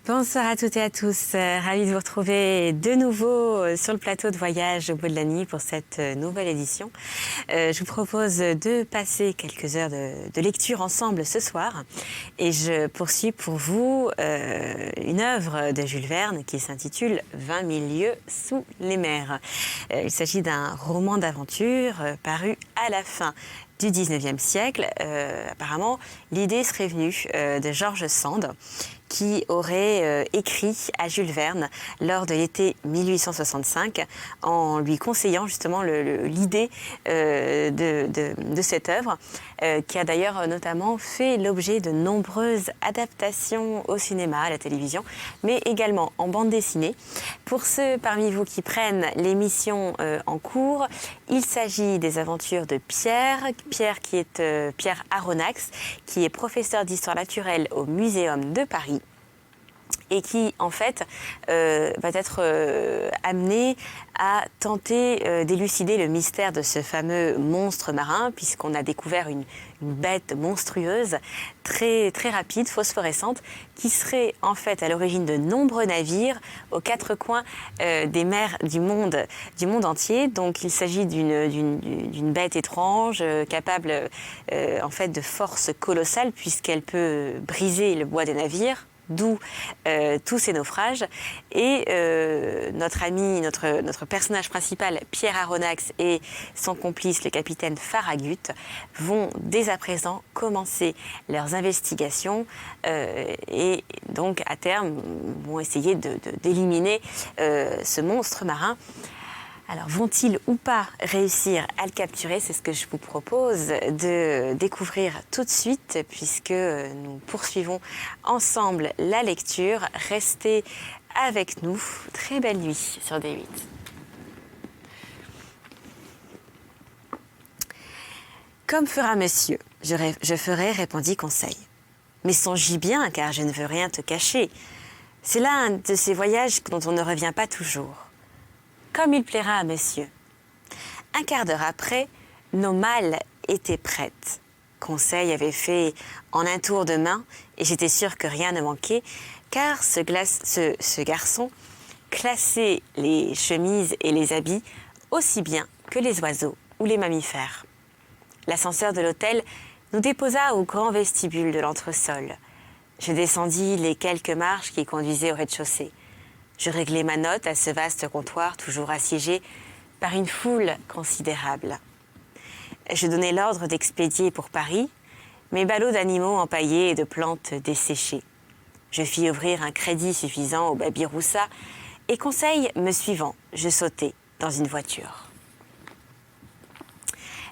Bonsoir à toutes et à tous, ravie de vous retrouver de nouveau sur le plateau de Voyage au bout de la nuit pour cette nouvelle édition. Je vous propose de passer quelques heures de lecture ensemble ce soir et je poursuis pour vous une œuvre de Jules Verne qui s'intitule 20 000 lieues sous les mers. Il s'agit d'un roman d'aventure paru à la fin du 19e siècle. Apparemment, l'idée serait venue de George Sand, qui aurait écrit à Jules Verne lors de l'été 1865 en lui conseillant justement l'idée de cette œuvre, qui a d'ailleurs notamment fait l'objet de nombreuses adaptations au cinéma, à la télévision, mais également en bande dessinée. Pour ceux parmi vous qui prennent l'émission en cours, il s'agit des aventures de Pierre qui est Pierre Aronnax, qui est professeur d'histoire naturelle au Muséum de Paris et qui, en fait, va être amené à tenter d'élucider le mystère de ce fameux monstre marin, puisqu'on a découvert une bête monstrueuse, très, très rapide, phosphorescente, qui serait en fait à l'origine de nombreux navires aux quatre coins des mers du monde entier. Donc il s'agit d'une bête étrange, capable en fait de force colossale, puisqu'elle peut briser le bois des navires, d'où tous ces naufrages. Et notre personnage principal, Pierre Aronnax, et son complice, le capitaine Farragut, vont dès à présent commencer leurs investigations et donc à terme vont essayer d'éliminer ce monstre marin. Alors, vont-ils ou pas réussir à le capturer? C'est ce que je vous propose de découvrir tout de suite, puisque nous poursuivons ensemble la lecture. Restez avec nous. Très belle nuit sur D8. Comme fera monsieur, je ferai, répondit Conseil. Mais songe-y bien, car je ne veux rien te cacher. C'est là un de ces voyages dont on ne revient pas toujours. Comme il plaira à monsieur. Un quart d'heure après, nos malles étaient prêtes. Conseil avait fait en un tour de main et j'étais sûre que rien ne manquait, car ce garçon classait les chemises et les habits aussi bien que les oiseaux ou les mammifères. L'ascenseur de l'hôtel nous déposa au grand vestibule de l'entresol. Je descendis les quelques marches qui conduisaient au rez-de-chaussée. Je réglai ma note à ce vaste comptoir toujours assiégé par une foule considérable. Je donnai l'ordre d'expédier pour Paris mes ballots d'animaux empaillés et de plantes desséchées. Je fis ouvrir un crédit suffisant au Babiroussa et Conseil me suivant, je sautai dans une voiture.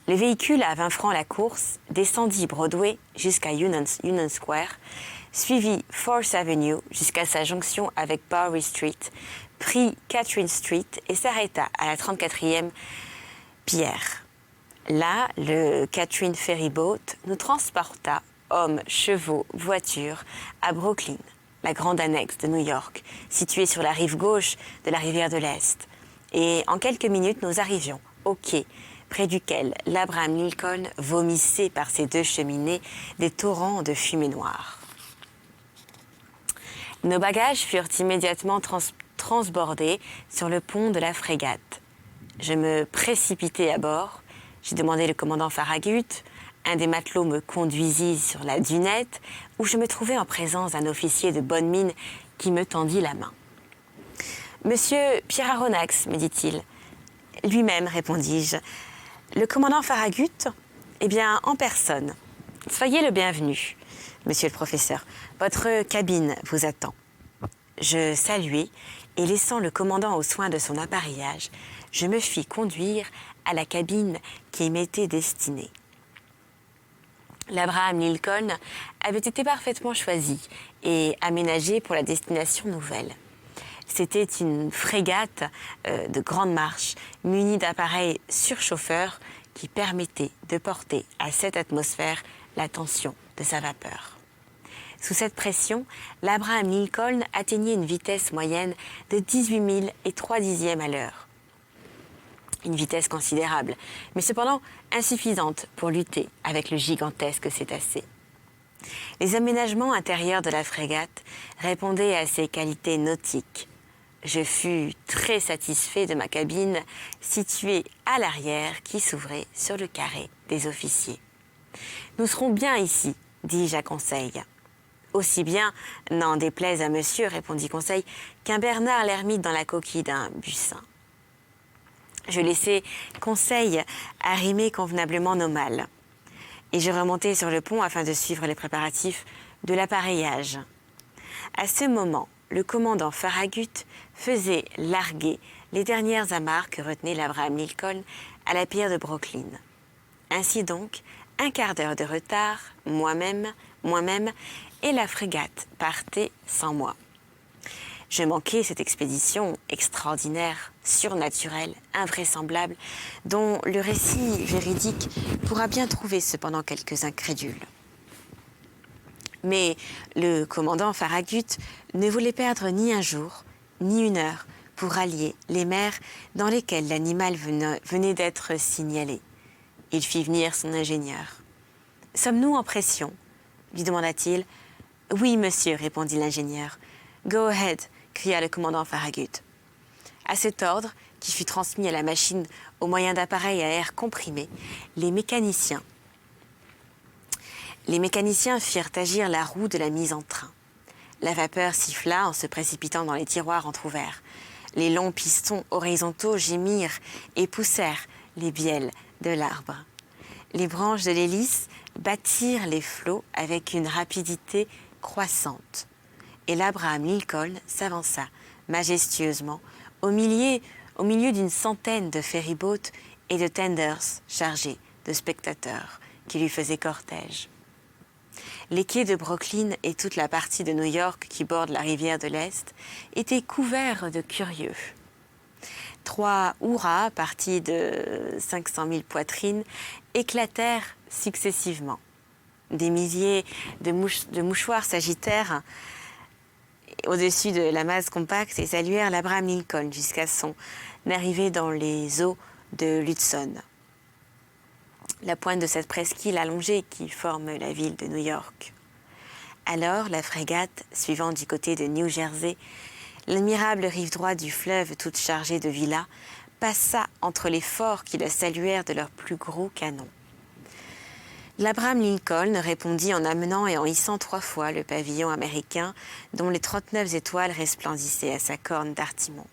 Le véhicule à 20 francs la course descendit Broadway jusqu'à Union Square, suivit Fourth Avenue jusqu'à sa jonction avec Bowery Street, prit Catherine Street et s'arrêta à la 34e pierre. Là, le Catherine Ferry Boat nous transporta, hommes, chevaux, voitures, à Brooklyn, la grande annexe de New York, située sur la rive gauche de la rivière de l'Est. Et en quelques minutes, nous arrivions au quai, près duquel l'Abraham Lincoln vomissait par ses deux cheminées des torrents de fumée noire. Nos bagages furent immédiatement transbordés sur le pont de la frégate. Je me précipitai à bord. J'ai demandé le commandant Farragut. Un des matelots me conduisit sur la dunette, où je me trouvais en présence d'un officier de bonne mine qui me tendit la main. « Monsieur Pierre Aronnax, me dit-il. »« Lui-même, répondis-je. »« Le commandant Farragut ? Eh bien, en personne. Soyez le bienvenu. » Monsieur le professeur, votre cabine vous attend. Je saluai et laissant le commandant aux soins de son appareillage, je me fis conduire à la cabine qui m'était destinée. L'Abraham Lincoln avait été parfaitement choisi et aménagé pour la destination nouvelle. C'était une frégate de grande marche munie d'appareils surchauffeurs qui permettaient de porter à cette atmosphère la tension de sa vapeur. Sous cette pression, l'Abraham Lincoln atteignait une vitesse moyenne de 18 003 à l'heure. Une vitesse considérable, mais cependant insuffisante pour lutter avec le gigantesque cétacé. Les aménagements intérieurs de la frégate répondaient à ses qualités nautiques. Je fus très satisfait de ma cabine située à l'arrière qui s'ouvrait sur le carré des officiers. « Nous serons bien ici, dis-je à Conseil. »« Aussi bien, n'en déplaise à monsieur, répondit Conseil, qu'un Bernard l'ermite dans la coquille d'un Bussin. » Je laissai Conseil arrimer convenablement nos malles, et je remontai sur le pont afin de suivre les préparatifs de l'appareillage. À ce moment, le commandant Farragut faisait larguer les dernières amarres que retenait l'Abraham Lincoln à la pierre de Brooklyn. Ainsi donc, un quart d'heure de retard, moi-même, et la frégate partait sans moi. Je manquais cette expédition extraordinaire, surnaturelle, invraisemblable, dont le récit véridique pourra bien trouver cependant quelques incrédules. Mais le commandant Farragut ne voulait perdre ni un jour, ni une heure pour rallier les mers dans lesquelles l'animal venait d'être signalé. Il fit venir son ingénieur. « Sommes-nous en pression ?» lui demanda-t-il. « Oui, monsieur, répondit l'ingénieur. « Go ahead !» cria le commandant Farragut. À cet ordre, qui fut transmis à la machine au moyen d'appareils à air comprimé, les mécaniciens firent agir la roue de la mise en train. La vapeur siffla en se précipitant dans les tiroirs entr'ouverts. Les longs pistons horizontaux gémirent et poussèrent les bielles de l'arbre. Les branches de l'hélice battirent les flots avec une rapidité croissante. Et l'Abraham Lincoln s'avança majestueusement au milieu d'une centaine de ferry-boats et de tenders chargés de spectateurs qui lui faisaient cortège. Les quais de Brooklyn et toute la partie de New York qui borde la rivière de l'Est étaient couverts de curieux. 3 hurrahs partis de 500 000 poitrines éclatèrent successivement. Des milliers de mouchoirs s'agitèrent au-dessus de la masse compacte et saluèrent l'Abraham Lincoln jusqu'à son arrivée dans les eaux de l'Hudson, la pointe de cette presqu'île allongée qui forme la ville de New York. Alors la frégate, suivant du côté de New Jersey, l'admirable rive droite du fleuve toute chargée de villas, passa entre les forts qui la saluèrent de leurs plus gros canons. L'Abraham Lincoln répondit en amenant et en hissant 3 fois le pavillon américain dont les 39 étoiles resplendissaient à sa corne d'artimon.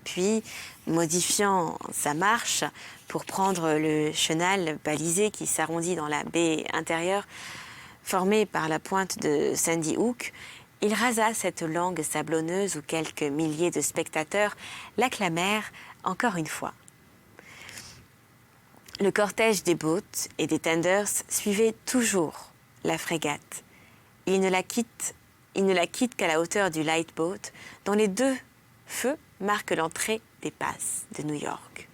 Puis, modifiant sa marche pour prendre le chenal balisé qui s'arrondit dans la baie intérieure formée par la pointe de Sandy Hook, il rasa cette langue sablonneuse où quelques milliers de spectateurs l'acclamèrent encore une fois. Le cortège des boats et des tenders suivait toujours la frégate. Il ne la quitte qu'à la hauteur du lightboat, dont les 2 feux marquent l'entrée des passes de New York.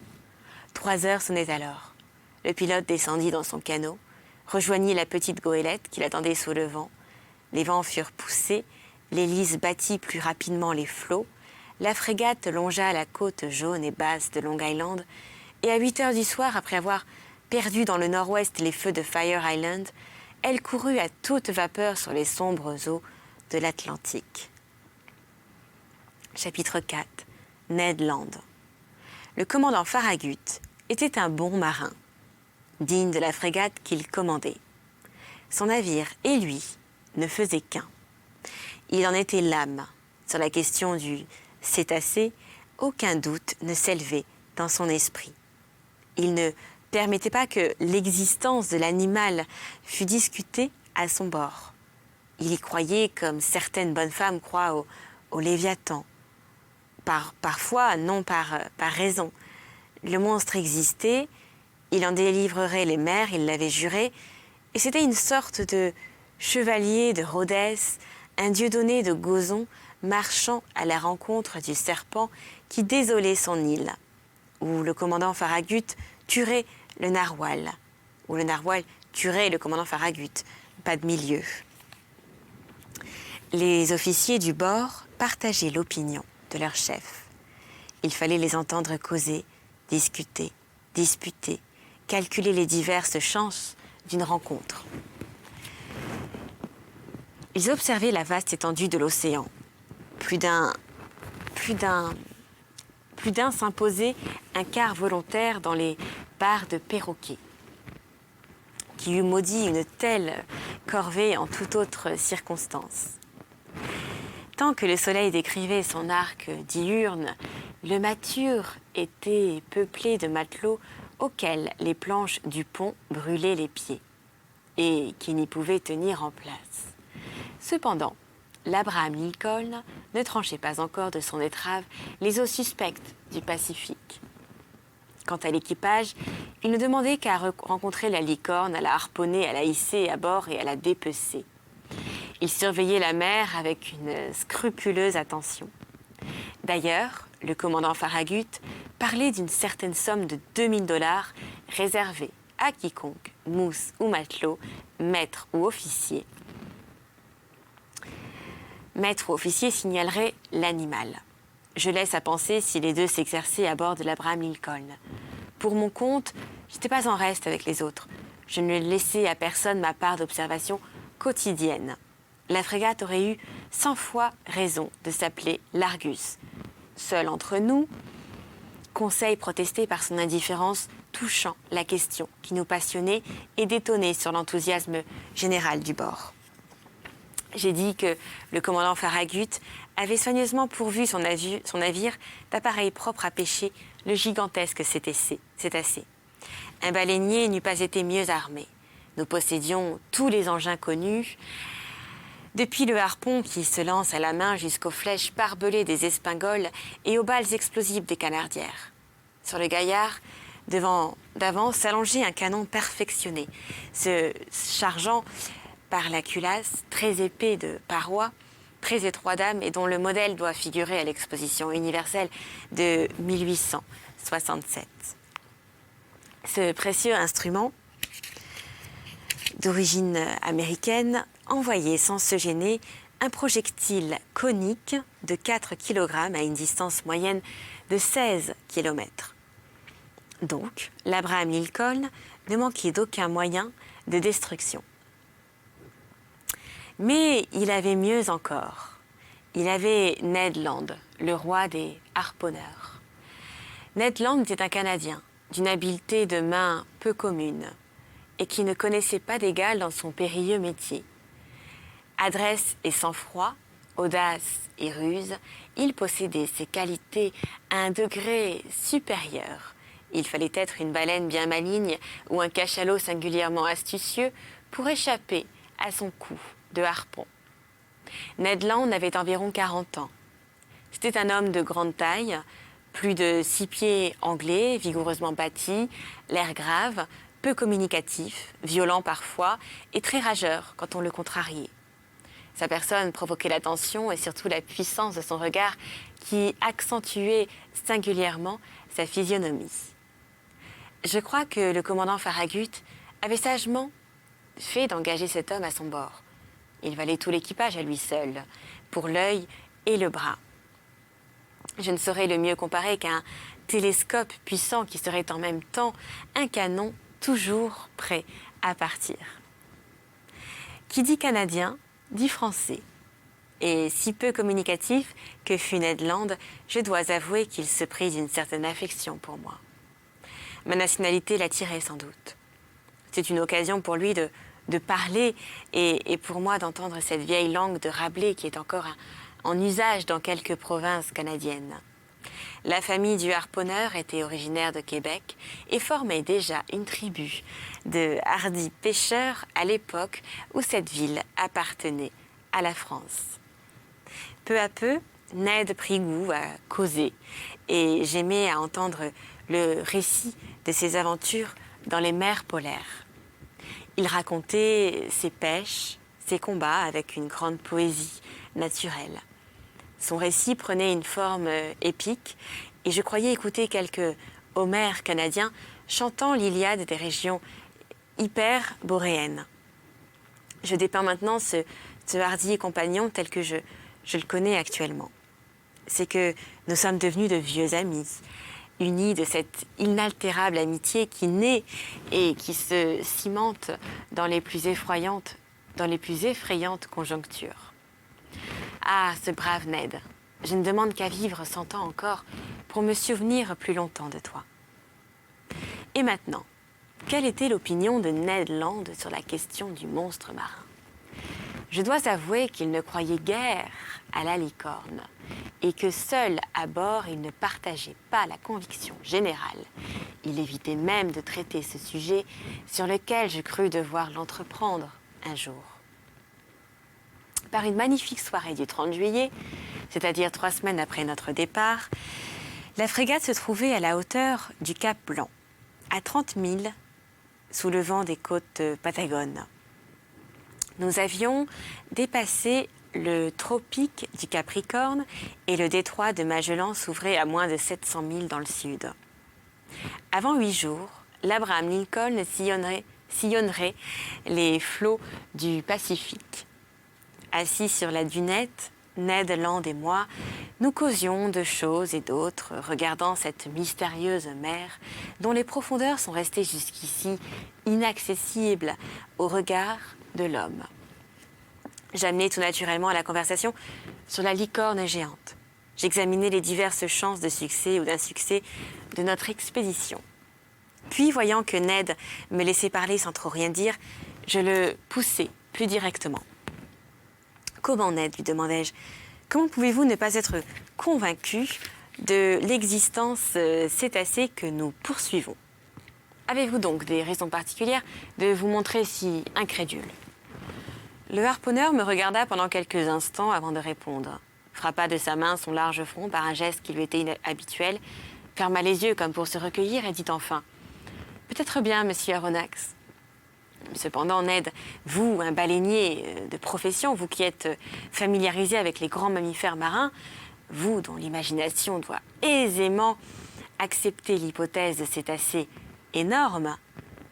3 heures sonnaient alors. Le pilote descendit dans son canot, rejoignit la petite goélette qui l'attendait sous le vent. Les vents furent poussés, l'hélice battit plus rapidement les flots, la frégate longea la côte jaune et basse de Long Island, et à 8 heures du soir, après avoir perdu dans le nord-ouest les feux de Fire Island, elle courut à toute vapeur sur les sombres eaux de l'Atlantique. Chapitre 4. Ned Land. Le commandant Farragut était un bon marin, digne de la frégate qu'il commandait. Son navire et lui ne faisaient qu'un. Il en était l'âme. Sur la question du cétacé, aucun doute ne s'élevait dans son esprit. Il ne permettait pas que l'existence de l'animal fût discutée à son bord. Il y croyait comme certaines bonnes femmes croient au Léviathan. Parfois, non par raison. Le monstre existait, il en délivrerait les mers, il l'avait juré, et c'était une sorte de chevalier de Rhodès, un dieudonné de Gozon, marchant à la rencontre du serpent qui désolait son île, où le commandant Farragut tuerait le narwal, où le narwal tuerait le commandant Farragut, pas de milieu. Les officiers du bord partageaient l'opinion de leur chef. Il fallait les entendre causer, discuter, disputer, calculer les diverses chances d'une rencontre. Ils observaient la vaste étendue de l'océan. Plus d'un s'imposait un quart volontaire dans les barres de perroquets. Qui eût maudit une telle corvée en toute autre circonstance. Tant que le soleil décrivait son arc diurne, le mature était peuplé de matelots auxquels les planches du pont brûlaient les pieds et qui n'y pouvaient tenir en place. Cependant, l'Abraham Lincoln ne tranchait pas encore de son étrave les eaux suspectes du Pacifique. Quant à l'équipage, il ne demandait qu'à rencontrer la licorne, à la harponner, à la hisser à bord et à la dépecer. Il surveillait la mer avec une scrupuleuse attention. D'ailleurs, le commandant Farragut parlait d'une certaine somme de $2000 réservée à quiconque, mousse ou matelot, maître ou officier. Maître ou officier signalerait l'animal. Je laisse à penser si les deux s'exerçaient à bord de l'Abraham Lincoln. Pour mon compte, je n'étais pas en reste avec les autres. Je ne laissais à personne ma part d'observation quotidienne. La frégate aurait eu 100 fois raison de s'appeler l'Argus. Seul entre nous, Conseil protesté par son indifférence touchant la question qui nous passionnait et détonnait sur l'enthousiasme général du bord. J'ai dit que le commandant Farragut avait soigneusement pourvu son navire d'appareils propres à pêcher le gigantesque cétacé. Un baleinier n'eût pas été mieux armé. Nous possédions tous les engins connus, depuis le harpon qui se lance à la main jusqu'aux flèches barbelées des espingoles et aux balles explosives des canardières. Sur le gaillard, d'avant s'allongeait un canon perfectionné, se chargeant par la culasse, très épais de parois, très étroit d'âme et dont le modèle doit figurer à l'exposition universelle de 1867. Ce précieux instrument, d'origine américaine, envoyait sans se gêner un projectile conique de 4 kg à une distance moyenne de 16 km. Donc, l'Abraham Lincoln ne manquait d'aucun moyen de destruction. Mais il avait mieux encore. Il avait Ned Land, le roi des harponneurs. Ned Land était un Canadien, d'une habileté de main peu commune, et qui ne connaissait pas d'égal dans son périlleux métier. Adresse et sang-froid, audace et ruse, il possédait ces qualités à un degré supérieur. Il fallait être une baleine bien maligne ou un cachalot singulièrement astucieux pour échapper à son coup de harpon. Ned Land avait environ 40 ans. C'était un homme de grande taille, plus de 6 pieds anglais, vigoureusement bâti, l'air grave, peu communicatif, violent parfois et très rageur quand on le contrariait. Sa personne provoquait l'attention et surtout la puissance de son regard qui accentuait singulièrement sa physionomie. Je crois que le commandant Farragut avait sagement fait d'engager cet homme à son bord. Il valait tout l'équipage à lui seul, pour l'œil et le bras. Je ne saurais le mieux comparer qu'à un télescope puissant qui serait en même temps un canon toujours prêt à partir. Qui dit canadien, dit français. Et si peu communicatif que fut Ned Land, je dois avouer qu'il se prit d'une certaine affection pour moi. Ma nationalité l'attirait sans doute. C'est une occasion pour lui de parler et pour moi d'entendre cette vieille langue de Rabelais qui est encore en usage dans quelques provinces canadiennes. La famille du harponneur était originaire de Québec et formait déjà une tribu de hardis pêcheurs à l'époque où cette ville appartenait à la France. Peu à peu, Ned prit goût à causer et j'aimais à entendre le récit de ses aventures dans les mers polaires. Il racontait ses pêches, ses combats avec une grande poésie naturelle. Son récit prenait une forme épique et je croyais écouter quelques Homères canadiens chantant l'Iliade des régions hyperboréennes. Je dépeins maintenant ce hardi compagnon tel que je le connais actuellement. C'est que nous sommes devenus de vieux amis, unis de cette inaltérable amitié qui naît et qui se cimente dans les plus effroyables dans les plus effrayantes conjonctures. Ah, ce brave Ned, je ne demande qu'à vivre 100 ans encore pour me souvenir plus longtemps de toi. Et maintenant, quelle était l'opinion de Ned Land sur la question du monstre marin? Je dois avouer qu'il ne croyait guère à la licorne et que seul à bord il ne partageait pas la conviction générale. Il évitait même de traiter ce sujet sur lequel je crus devoir l'entreprendre un jour. Par une magnifique soirée du 30 juillet, c'est-à-dire 3 semaines après notre départ, la frégate se trouvait à la hauteur du Cap Blanc, à 30 milles sous le vent des côtes patagones. Nous avions dépassé le tropique du Capricorne et le détroit de Magellan s'ouvrait à moins de 700 milles dans le sud. Avant 8 jours, l'Abraham Lincoln sillonnerait les flots du Pacifique. Assis sur la dunette, Ned Land et moi, nous causions de choses et d'autres, regardant cette mystérieuse mer dont les profondeurs sont restées jusqu'ici inaccessibles au regard de l'homme. J'amenai tout naturellement la conversation sur la licorne géante. J'examinais les diverses chances de succès ou d'insuccès de notre expédition. Puis, voyant que Ned me laissait parler sans trop rien dire, je le poussai plus directement. « Comment, Ned ?» lui demandai-je. « Comment pouvez-vous ne pas être convaincu de l'existence cétacée que nous poursuivons? Avez-vous donc des raisons particulières de vous montrer si incrédule ?» Le harponneur me regarda pendant quelques instants avant de répondre, frappa de sa main son large front par un geste qui lui était habituel, ferma les yeux comme pour se recueillir et dit enfin « Peut-être bien, monsieur Aronnax. Cependant, Ned, vous, un baleinier de profession, vous qui êtes familiarisé avec les grands mammifères marins, vous dont l'imagination doit aisément accepter l'hypothèse de cétacés énormes,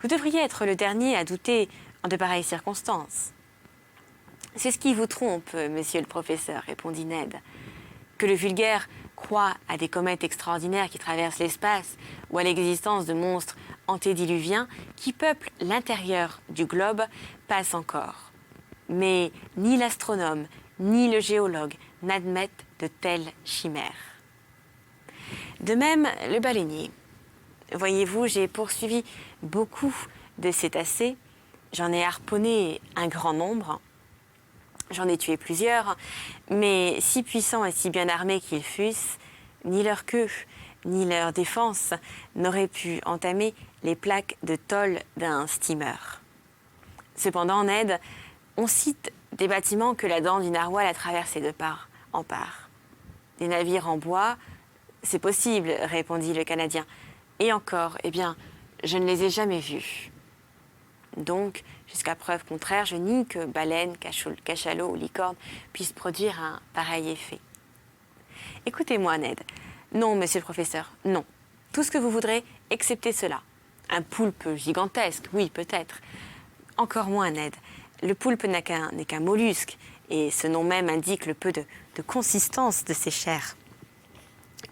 vous devriez être le dernier à douter en de pareilles circonstances. » « C'est ce qui vous trompe, monsieur le professeur, répondit Ned. Que le vulgaire croit à des comètes extraordinaires qui traversent l'espace ou à l'existence de monstres antédiluviens qui peuplent l'intérieur du globe passe encore. Mais ni l'astronome, ni le géologue n'admettent de telles chimères. De même, le baleinier. Voyez-vous, j'ai poursuivi beaucoup de cétacés, j'en ai harponné un grand nombre. J'en ai tué plusieurs, mais si puissants et si bien armés qu'ils fussent, ni leur queue, ni leur défense n'auraient pu entamer les plaques de tôle d'un steamer. Cependant, Ned, on cite des bâtiments que la dent du narwal a traversés de part en part. Des navires en bois, c'est possible, répondit le Canadien. Et encore, eh bien, je ne les ai jamais vus. Donc, jusqu'à preuve contraire, je nie que baleine, cachalot ou licorne puissent produire un pareil effet. Écoutez-moi, Ned. Non, monsieur le professeur, non. Tout ce que vous voudrez, excepté cela. Un poulpe gigantesque, oui, peut-être. Encore moins, Ned. Le poulpe n'est qu'un mollusque, et ce nom même indique le peu de consistance de ses chairs.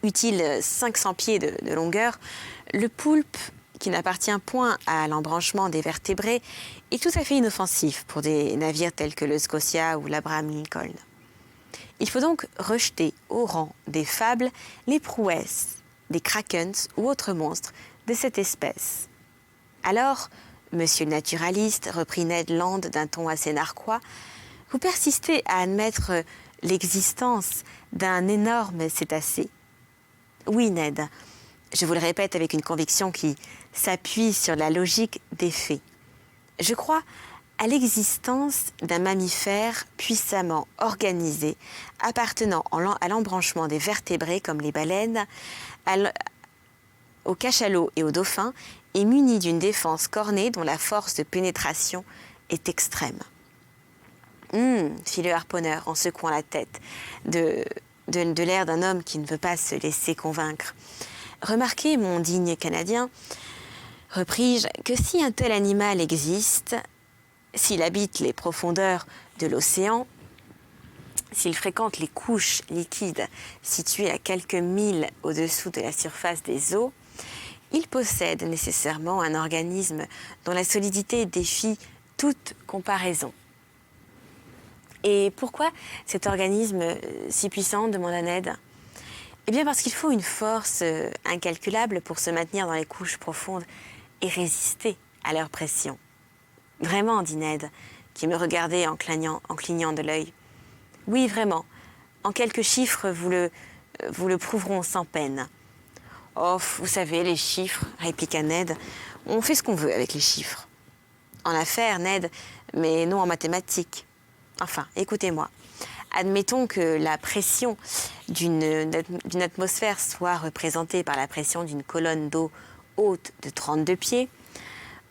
Eût-il 500 pieds de longueur, le poulpe, qui n'appartient point à l'embranchement des vertébrés, est tout à fait inoffensif pour des navires tels que le Scotia ou l'Abraham Lincoln. Il faut donc rejeter au rang des fables les prouesses des krakens ou autres monstres de cette espèce. Alors, monsieur le naturaliste, reprit Ned Land d'un ton assez narquois, vous persistez à admettre l'existence d'un énorme cétacé. Oui, Ned, je vous le répète avec une conviction qui s'appuie sur la logique des faits. Je crois à l'existence d'un mammifère puissamment organisé, appartenant à l'embranchement des vertébrés comme les baleines, aux cachalots et aux dauphins, et muni d'une défense cornée dont la force de pénétration est extrême. Fit le harponneur en secouant la tête, de l'air d'un homme qui ne veut pas se laisser convaincre. Remarquez, mon digne Canadien, repris-je, que si un tel animal existe, s'il habite les profondeurs de l'océan, s'il fréquente les couches liquides situées à quelques milles au-dessous de la surface des eaux, il possède nécessairement un organisme dont la solidité défie toute comparaison. Et pourquoi cet organisme si puissant, demanda Ned. Eh bien parce qu'il faut une force incalculable pour se maintenir dans les couches profondes et résister à leur pression. Vraiment, dit Ned, qui me regardait en clignant de l'œil. Oui, vraiment. En quelques chiffres, vous le prouveront sans peine. Oh, vous savez, les chiffres, répliqua Ned, on fait ce qu'on veut avec les chiffres. En affaires, Ned, mais non en mathématiques. Enfin, écoutez-moi. Admettons que la pression d'une atmosphère soit représentée par la pression d'une colonne d'eau haute de 32 pieds.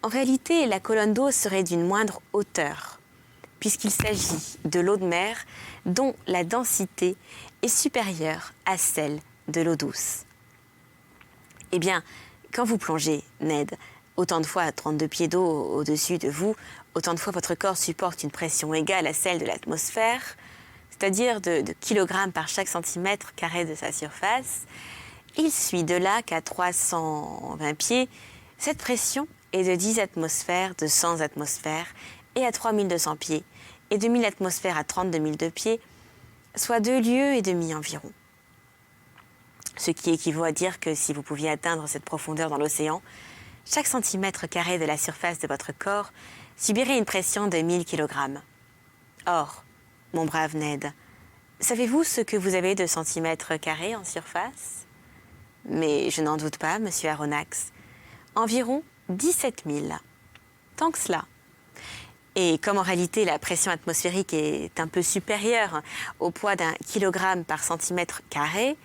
En réalité, la colonne d'eau serait d'une moindre hauteur, puisqu'il s'agit de l'eau de mer dont la densité est supérieure à celle de l'eau douce. Eh bien, quand vous plongez, Ned, autant de fois à 32 pieds d'eau au-dessus de vous, autant de fois votre corps supporte une pression égale à celle de l'atmosphère, c'est-à-dire de kilogrammes par chaque centimètre carré de sa surface, il suit de là qu'à 320 pieds, cette pression est de 10 atmosphères, de 100 atmosphères, et à 3200 pieds, et de 1000 atmosphères à 32 000 de pieds, soit 2 lieues et demie environ. Ce qui équivaut à dire que si vous pouviez atteindre cette profondeur dans l'océan, chaque centimètre carré de la surface de votre corps subirait une pression de 1000 kg. Or, mon brave Ned, savez-vous ce que vous avez de centimètres carrés en surface? Mais je n'en doute pas, monsieur Aronnax. Environ 17 000. Tant que cela. Et comme en réalité la pression atmosphérique est un peu supérieure au poids d'un kilogramme par centimètre carré,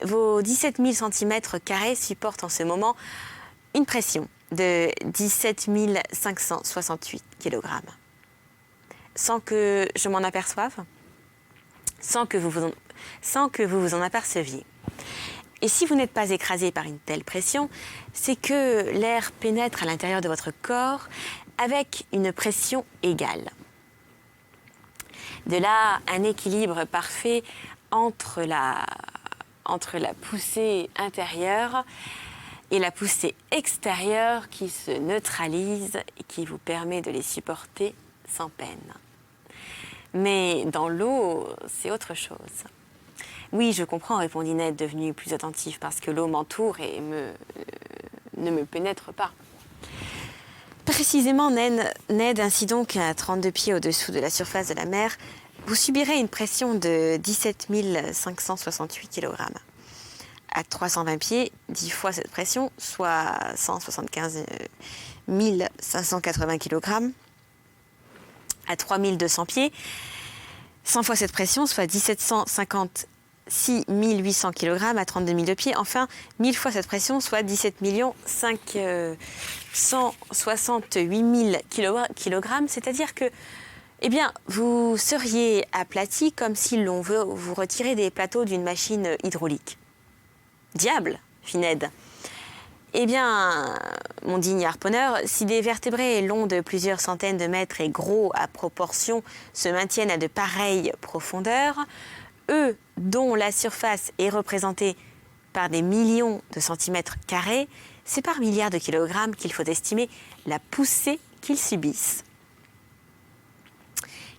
vos 17 000 centimètres carrés supportent en ce moment une pression de 17 568 kg. Sans que je m'en aperçoive, sans que vous vous en aperceviez. Et si vous n'êtes pas écrasé par une telle pression, c'est que l'air pénètre à l'intérieur de votre corps avec une pression égale. De là, un équilibre parfait entre la poussée intérieure et la poussée extérieure qui se neutralise et qui vous permet de les supporter sans peine. Mais dans l'eau, c'est autre chose. Oui, je comprends, répondit Ned, devenu plus attentif, parce que l'eau m'entoure et ne me pénètre pas. Précisément, Ned, ainsi donc à 32 pieds au-dessous de la surface de la mer, vous subirez une pression de 17 568 kg. À 320 pieds, 10 fois cette pression, soit 175 580 kg. À 3200 pieds, 100 fois cette pression, soit 1756 800 kg à 32 000 de pied. Enfin, 1000 fois cette pression, soit 17 568 000 kg. C'est-à-dire que, eh bien, vous seriez aplati comme si l'on veut vous retirer des plateaux d'une machine hydraulique. Diable, fit Ned. Eh bien, mon digne harponneur, si des vertébrés longs de plusieurs centaines de mètres et gros à proportion se maintiennent à de pareilles profondeurs, eux dont la surface est représentée par des millions de centimètres carrés, c'est par milliards de kilogrammes qu'il faut estimer la poussée qu'ils subissent.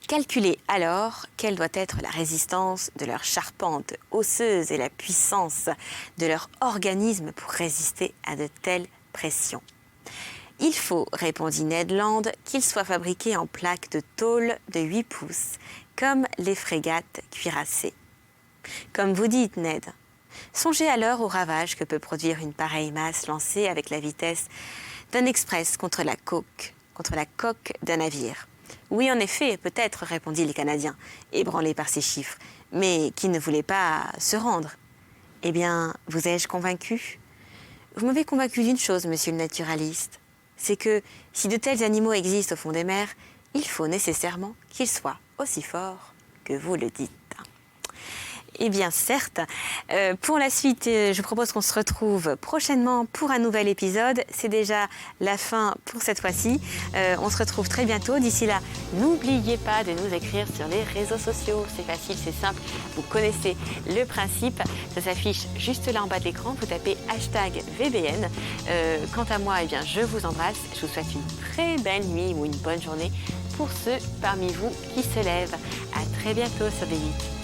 Calculez alors quelle doit être la résistance de leur charpente osseuse et la puissance de leur organisme pour résister à de telles pressions. Il faut, répondit Ned Land, qu'ils soient fabriqués en plaques de tôle de 8 pouces, comme les frégates cuirassées. Comme vous dites, Ned. Songez alors au ravage que peut produire une pareille masse lancée avec la vitesse d'un express contre la coque d'un navire. Oui, en effet, peut-être, répondit le Canadien, ébranlé par ces chiffres, mais qui ne voulait pas se rendre. Eh bien, vous ai-je convaincu? Vous m'avez convaincu d'une chose, monsieur le naturaliste, c'est que si de tels animaux existent au fond des mers, il faut nécessairement qu'ils soient aussi forts que vous le dites. Eh bien, certes. Pour la suite, je propose qu'on se retrouve prochainement pour un nouvel épisode. C'est déjà la fin pour cette fois-ci. On se retrouve très bientôt. D'ici là, n'oubliez pas de nous écrire sur les réseaux sociaux. C'est facile, c'est simple. Vous connaissez le principe. Ça s'affiche juste là en bas de l'écran. Vous tapez #VBN. Quant à moi, eh bien, je vous embrasse. Je vous souhaite une très belle nuit ou une bonne journée pour ceux parmi vous qui se lèvent. À très bientôt sur D8.